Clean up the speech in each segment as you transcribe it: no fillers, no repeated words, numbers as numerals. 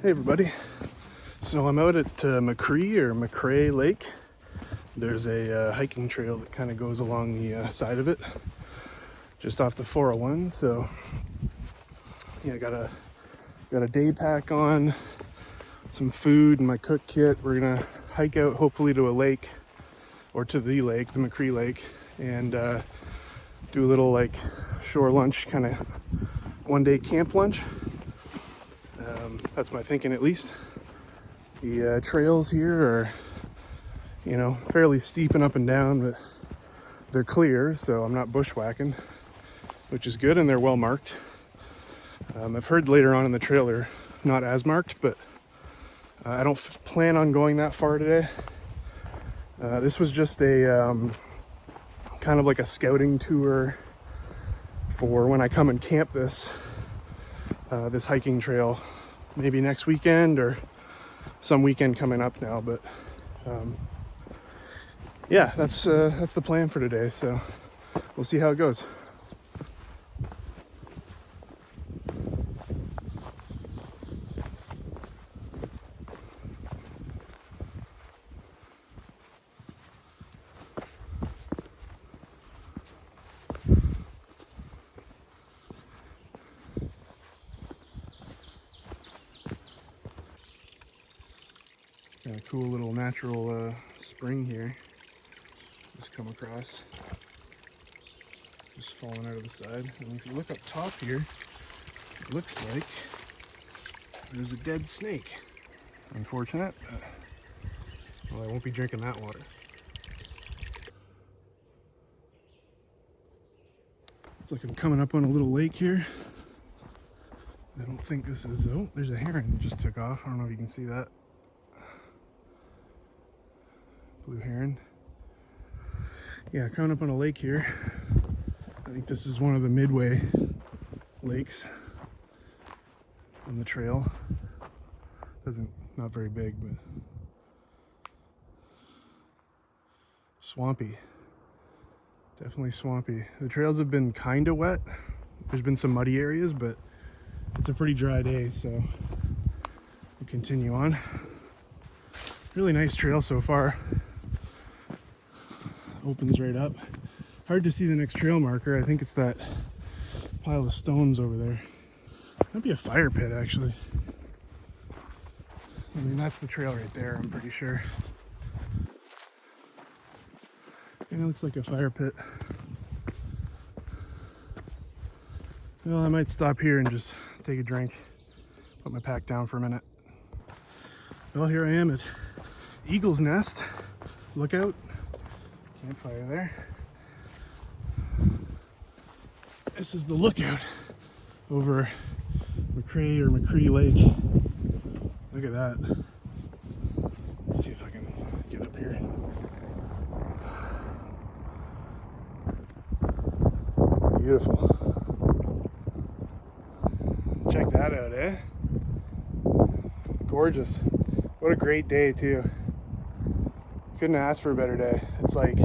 Hey everybody, so I'm out at McCrae Lake. There's a hiking trail that kind of goes along the side of it, just off the 401. So yeah, got a day pack on, some food and my cook kit. We're gonna hike out hopefully to a lake, or to the lake, the McCrae Lake, and do a little like shore lunch, kind of one-day camp lunch. That's my thinking, at least. The trails here are, fairly steep and up and down, but they're clear, so I'm not bushwhacking, which is good, and they're well marked. I've heard later on in the trail they're not as marked, but I don't plan on going that far today. This was just a kind of like a scouting tour for when I come and camp this hiking trail, maybe next weekend or some weekend coming up now. But yeah, that's the plan for today, so we'll see how it goes. Got a cool little natural spring here. Just come across. Just falling out of the side. And if you look up top here, it looks like there's a dead snake. Unfortunate. Well, I won't be drinking that water. It's like I'm coming up on a little lake here. I don't think this is... Oh, there's a heron that just took off. I don't know if you can see that. Blue heron. Yeah, coming up on a lake here. I think this is one of the midway lakes on the trail. Not very big, but swampy. Definitely swampy. The trails have been kind of wet. There's been some muddy areas, but it's a pretty dry day, so we'll continue on. Really nice trail so far. Opens right up. Hard to see the next trail marker. I think it's that pile of stones over there. Might be a fire pit, actually. I mean, that's the trail right there, I'm pretty sure. And it looks like a fire pit. Well, I might stop here and just take a drink, put my pack down for a minute. Well, here I am at Eagle's Nest. Lookout. Campfire there. This is the lookout over McCrae Lake. Look at that. Let's see if I can get up here. Beautiful. Check that out, eh? Gorgeous. What a great day, too. Couldn't ask for a better day. It's like,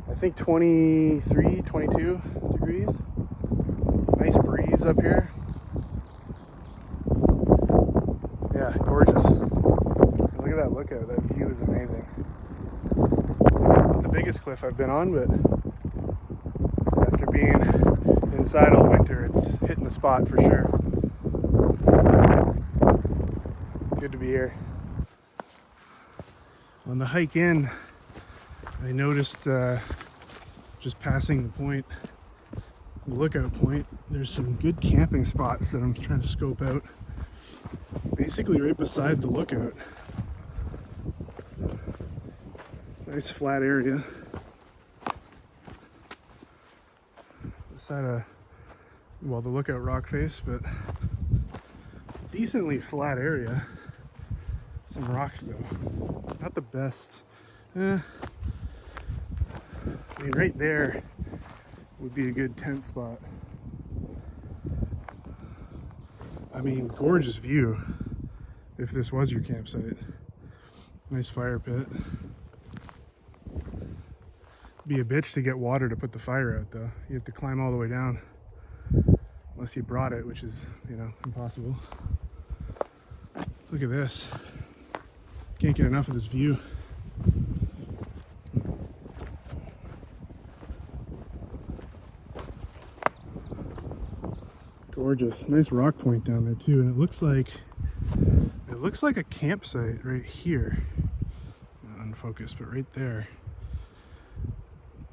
I think 23, 22 degrees. Nice breeze up here. Yeah, gorgeous. Look at that lookout. That view is amazing. Not the biggest cliff I've been on, but after being inside all winter, it's hitting the spot for sure. Good to be here. On the hike in, I noticed just passing the point, the lookout point, there's some good camping spots that I'm trying to scope out. Basically right beside the lookout. Nice flat area. Beside the lookout rock face, but decently flat area. Some rocks though. Not the best. I mean, right there would be a good tent spot. I mean, gorgeous view if this was your campsite. Nice fire pit. Be a bitch to get water to put the fire out though. You have to climb all the way down. Unless you brought it, which is, impossible. Look at this. Can't get enough of this view. Gorgeous. Nice rock point down there too, and it looks like a campsite right here. Not unfocused, but right there.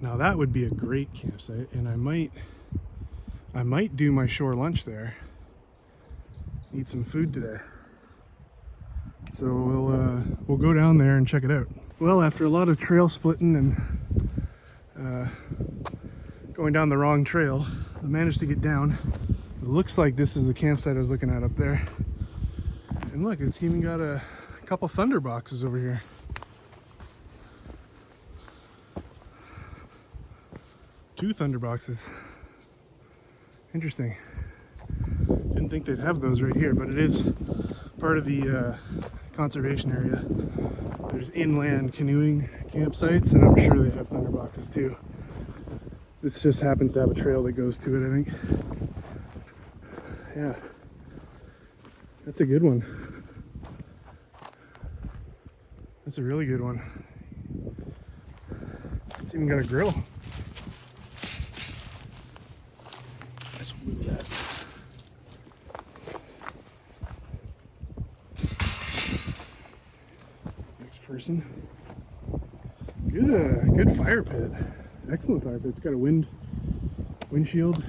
Now that would be a great campsite, and I might do my shore lunch there. Eat some food today. So we'll go down there and check it out. Well, after a lot of trail splitting and going down the wrong trail, I managed to get down. It looks like this is the campsite I was looking at up there. And look, it's even got a couple thunder boxes over here. Two thunder boxes. Interesting. Didn't think they'd have those right here, but it is part of the conservation area. There's inland canoeing campsites, and I'm sure they have thunder boxes too. This just happens to have a trail that goes to it, I think. Yeah, that's a good one. That's a really good one. It's even got a grill. Let's move that. Next person. Good fire pit. Excellent fire pit. It's got a windshield.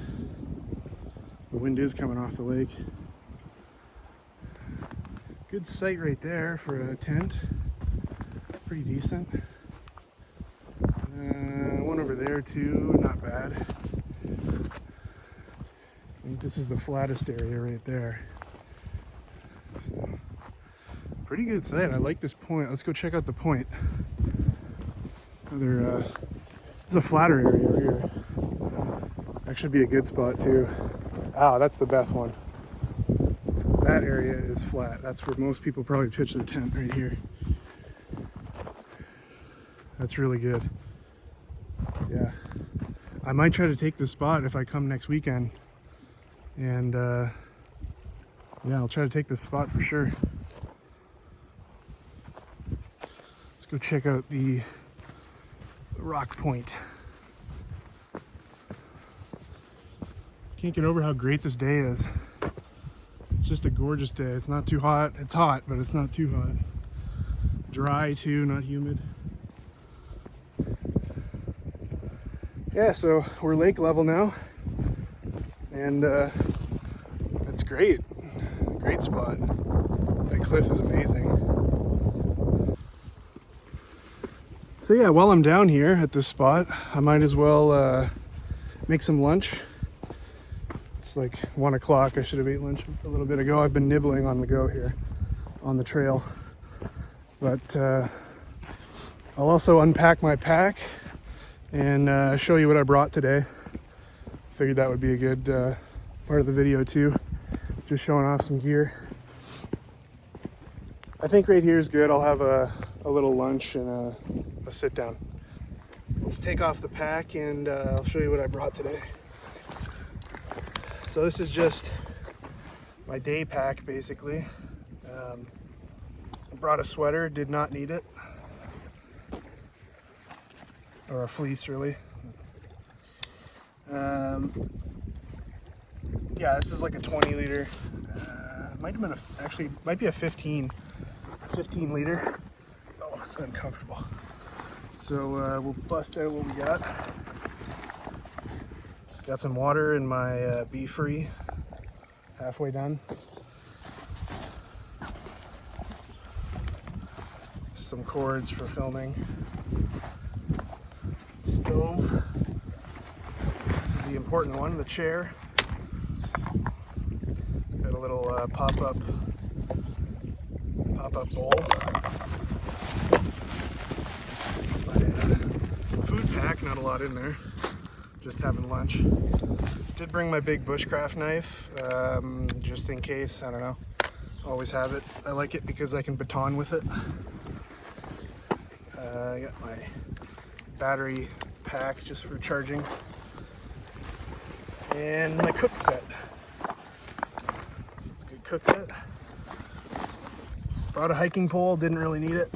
The wind is coming off the lake. Good site right there for a tent. Pretty decent. One over there too, not bad. I think this is the flattest area right there. So, pretty good site. I like this point. Let's go check out the point. It's a flatter area over here. That should be a good spot too. Ah, that's the best one. That area is flat. That's where most people probably pitch their tent, right here. That's really good. Yeah. I might try to take this spot if I come next weekend. And yeah, I'll try to take this spot for sure. Let's go check out the rock point. Can't get over how great this day is. It's just a gorgeous day. It's not too hot. It's hot, but it's not too hot. Dry too, not humid. Yeah, so we're lake level now. And it's great. Great spot. That cliff is amazing. So yeah, while I'm down here at this spot, I might as well make some lunch. It's like 1 o'clock. I should have ate lunch a little bit ago. I've been nibbling on the go here on the trail. But I'll also unpack my pack and show you what I brought today. Figured that would be a good part of the video too. Just showing off some gear. I think right here is good. I'll have a little lunch and a sit down. Let's take off the pack and I'll show you what I brought today. So this is just my day pack basically. I brought a sweater, did not need it. Or a fleece really. Yeah, this is like a 20 liter. Might have been might be a 15 liter. Oh, it's uncomfortable. So we'll bust out what we got. Got some water in my Be Free, halfway done. Some cords for filming. Stove. This is the important one, the chair. Got a little pop-up bowl. Food pack, not a lot in there. Just having lunch. Did bring my big bushcraft knife, just in case, I don't know. Always have it. I like it because I can baton with it. I got my battery pack just for charging. And my cook set. So it's a good cook set. Brought a hiking pole, didn't really need it.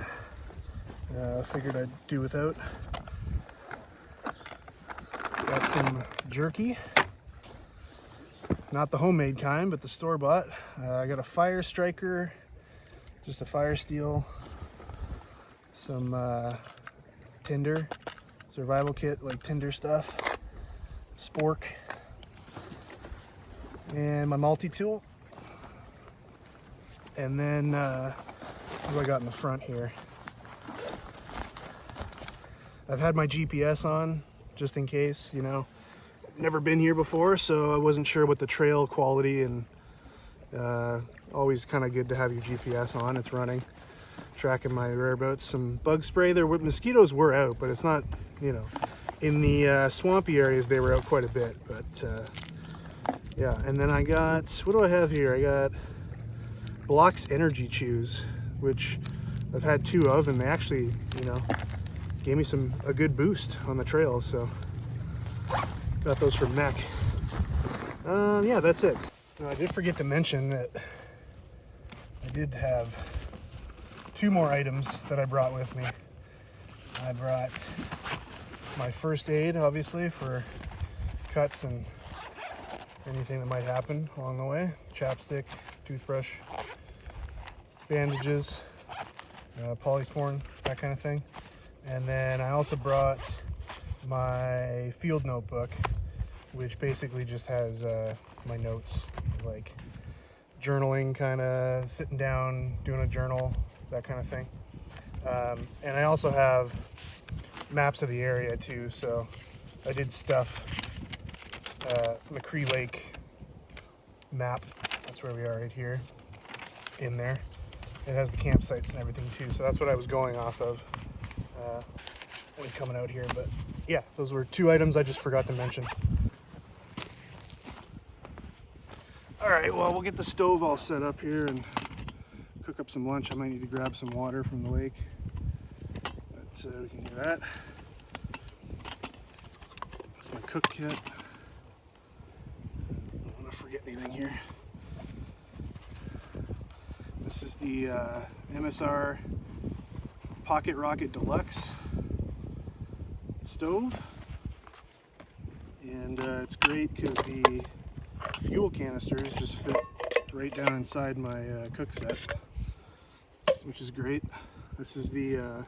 Figured I'd do without. Got some jerky. Not the homemade kind, but the store-bought. I got a fire striker, just a fire steel, some tinder, survival kit, like tinder stuff, spork, and my multi-tool. And then, what do I got in the front here? I've had my GPS on, just in case, you know. Never been here before, so I wasn't sure what the trail quality, and always kind of good to have your GPS on. It's running, tracking my whereabouts. Some bug spray. There were mosquitoes were out, but it's not, you know, in the swampy areas they were out quite a bit. But yeah, and then I got, what do I have here? I got Deluxe energy chews, which I've had 2 of, and they actually, you know, gave me a good boost on the trail. So got those from Mac. Yeah, that's it. I did forget to mention that I did have 2 more items that I brought with me. I brought my first aid, obviously, for cuts and anything that might happen along the way. Chapstick, toothbrush, bandages, polysporin, that kind of thing. And then I also brought my field notebook, which basically just has my notes, like journaling, kind of sitting down, doing a journal, that kind of thing. And I also have maps of the area too, so I did stuff McCrae Lake map, that's where we are right here, in there. It has the campsites and everything too, so that's what I was going off of when coming out here. But yeah, those were 2 items I just forgot to mention. All right, well, we'll get the stove all set up here and cook up some lunch. I might need to grab some water from the lake, but we can do that. That's my cook kit. I don't want to forget anything here. This is the MSR Pocket Rocket Deluxe stove, and it's great because the fuel canisters just fit right down inside my cook set, which is great. This is the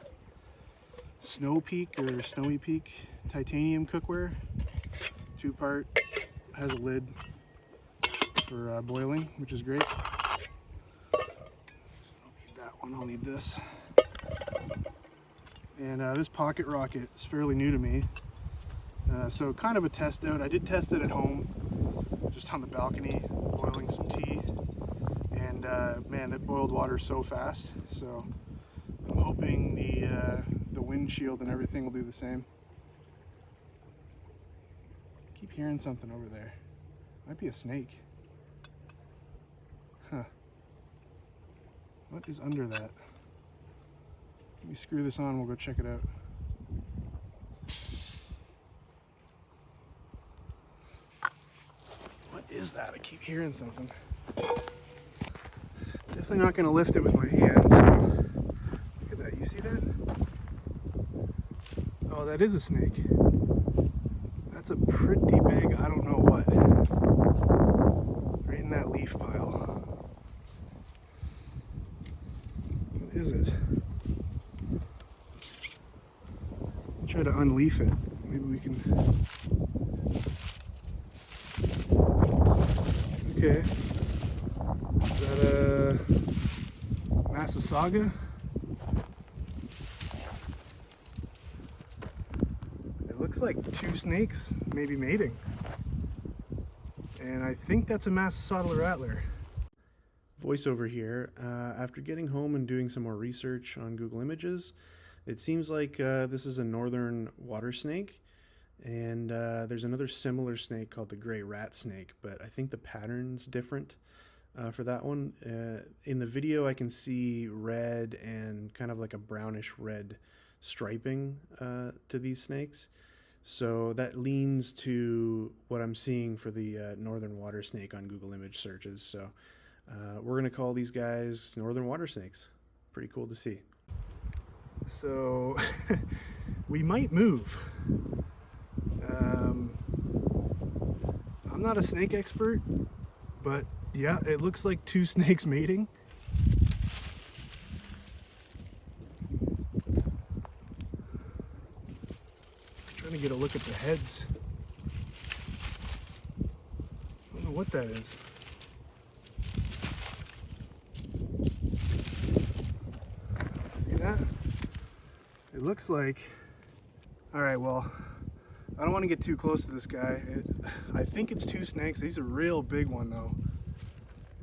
Snowy Peak titanium cookware, 2-part, has a lid for boiling, which is great. So I don't need that one, I'll need this. And this Pocket Rocket is fairly new to me, so kind of a test out. I did test it at home, just on the balcony, boiling some tea, and man, it boiled water so fast. So I'm hoping the windshield and everything will do the same. I keep hearing something over there. Might be a snake. Huh. What is under that? Let me screw this on, we'll go check it out. What is that? I keep hearing something. Definitely not going to lift it with my hands. Look at that, you see that? Oh, that is a snake. That's a pretty big, I don't know what. Right in that leaf pile. What is it? Try to unleaf it. Maybe we can. Okay. Is that a Massasauga? It looks like 2 snakes maybe mating. And I think that's a Massasauga rattler. Voiceover here. After getting home and doing some more research on Google Images, it seems like this is a northern water snake, and there's another similar snake called the gray rat snake, but I think the pattern's different for that one. In the video I can see red and kind of like a brownish red striping to these snakes, so that leans to what I'm seeing for the northern water snake on Google image searches. So we're going to call these guys northern water snakes. pretty cool to see. So we might move. I'm not a snake expert, but yeah, it looks like two snakes mating. Trying to get a look at the heads. I don't know what that is. See that? It looks like, all right, well, I don't want to get too close to this guy. I think it's two snakes. He's a real big one though.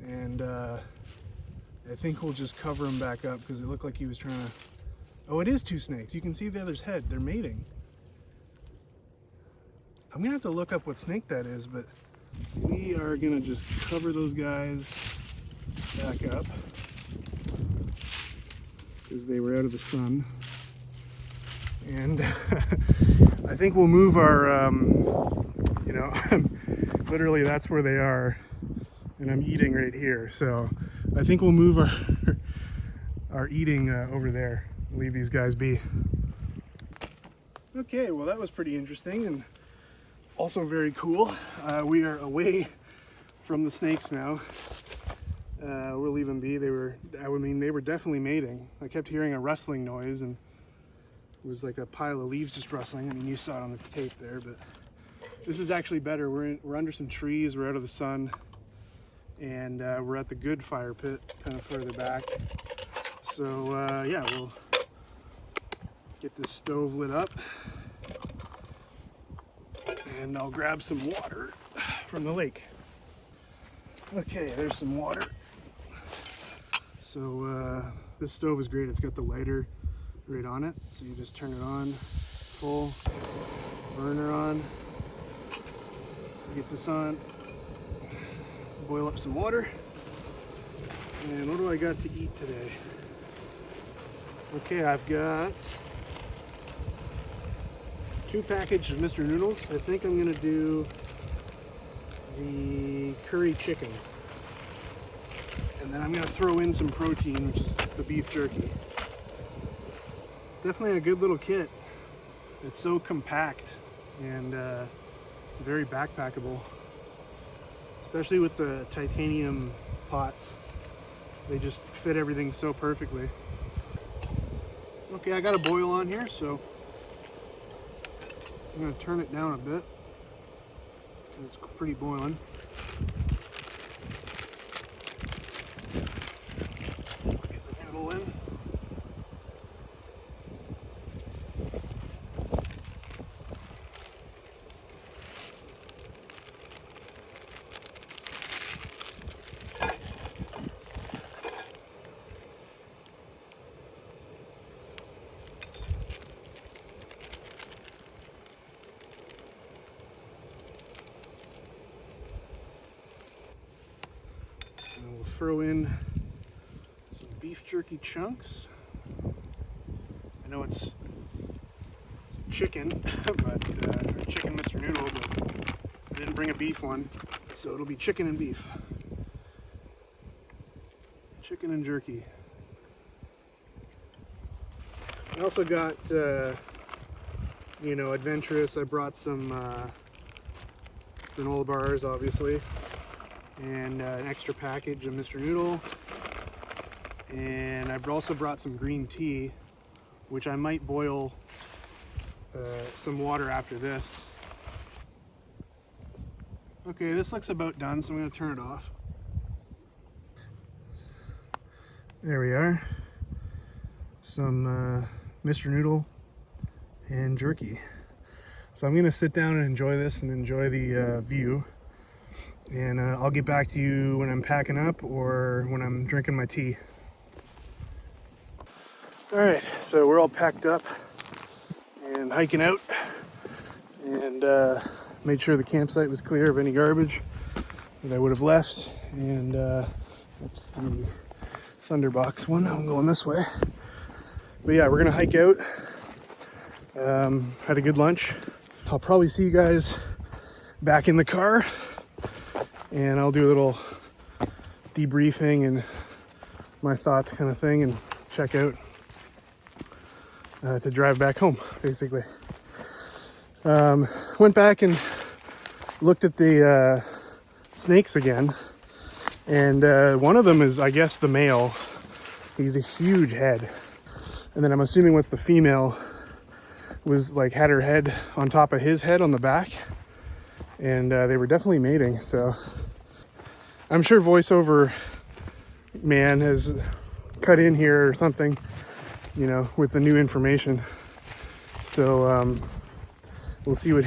And I think we'll just cover him back up because it looked like he was trying to, oh, it is two snakes. You can see the other's head. They're mating. I'm gonna have to look up what snake that is, but we are gonna just cover those guys back up because they were out of the sun. And I think we'll move our, you know, literally that's where they are, and I'm eating right here. So I think we'll move our eating over there, leave these guys be. Okay, well that was pretty interesting and also very cool. We are away from the snakes now. We'll leave them be. They were definitely mating. I kept hearing a rustling noise and it was like a pile of leaves just rustling. I mean, you saw it on the tape there, but this is actually better. We're under some trees, we're out of the sun, and we're at the good fire pit, kind of further back. So yeah, we'll get this stove lit up, and I'll grab some water from the lake. Okay, there's some water. So this stove is great. It's got the lighter right on it, so you just turn it on full, burner on, get this on, boil up some water. And what do I got to eat today? Okay, I've got 2 packages of Mr. Noodles. I think I'm gonna do the curry chicken, and then I'm gonna throw in some protein, which is the beef jerky. Definitely a good little kit. It's so compact and very backpackable, especially with the titanium pots. They just fit everything so perfectly. Okay, I got a boil on here, so I'm gonna turn it down a bit. It's pretty boiling. Get the noodle in. And we'll throw in some beef jerky chunks. I know it's chicken, but chicken Mr. Noodle, but I didn't bring a beef one, so it'll be chicken and beef. Chicken and jerky. I also got, you know, adventurous. I brought some granola bars, obviously, and an extra package of Mr. Noodle. And I've also brought some green tea, which I might boil some water after this. Okay, this looks about done, so I'm going to turn it off. There we are. Some Mr. Noodle and jerky. So I'm going to sit down and enjoy this and enjoy the view. And I'll get back to you when I'm packing up or when I'm drinking my tea. All right, so we're all packed up and hiking out, and made sure the campsite was clear of any garbage that I would have left. And that's the Thunderbox one. I'm going this way. But yeah, we're gonna hike out. Had a good lunch. I'll probably see you guys back in the car, and I'll do a little debriefing and my thoughts kind of thing, and check out to drive back home, basically. Went back and looked at the snakes again, and one of them is, I guess, the male. He's a huge head, and then I'm assuming what's the female was like had her head on top of his head on the back, and they were definitely mating. So I'm sure voiceover man has cut in here or something, you know, with the new information. So we'll see what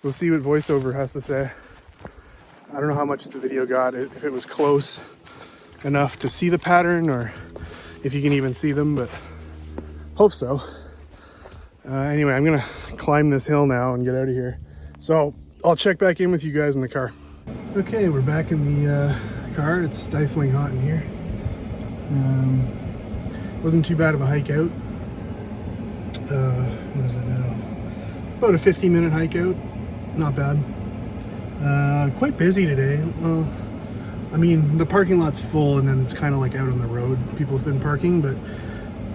we'll see what voiceover has to say. I don't know how much the video got, if it was close enough to see the pattern or if you can even see them, but hope so. Anyway, I'm gonna climb this hill now and get out of here. So I'll check back in with you guys in the car. Okay, we're back in the car. It's stifling hot in here. Wasn't too bad of a hike out. What is it now? About a 50-minute hike out. Not bad. Quite busy today. I mean, the parking lot's full, and then it's kind of like out on the road. People have been parking, but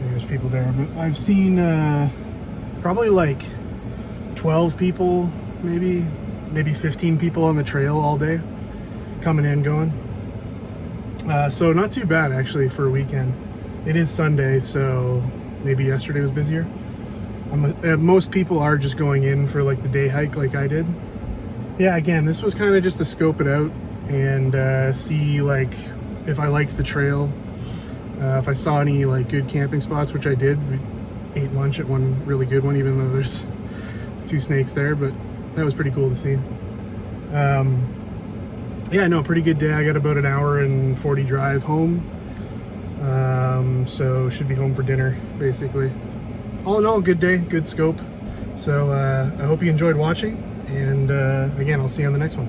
there's people there. But I've seen probably like 12 people, maybe 15 people on the trail all day, coming in, going. So not too bad actually for a weekend. It is Sunday, so maybe yesterday was busier. Most people are just going in for like the day hike like I did. Yeah, again, this was kind of just to scope it out and see like if I liked the trail, if I saw any like good camping spots, which I did. We ate lunch at one really good one, even though there's 2 snakes there, but that was pretty cool to see. Yeah, no, pretty good day. I got about an hour and 40 drive home, so should be home for dinner basically. All in all, good day, good scope. So I hope you enjoyed watching, and again, I'll see you on the next one.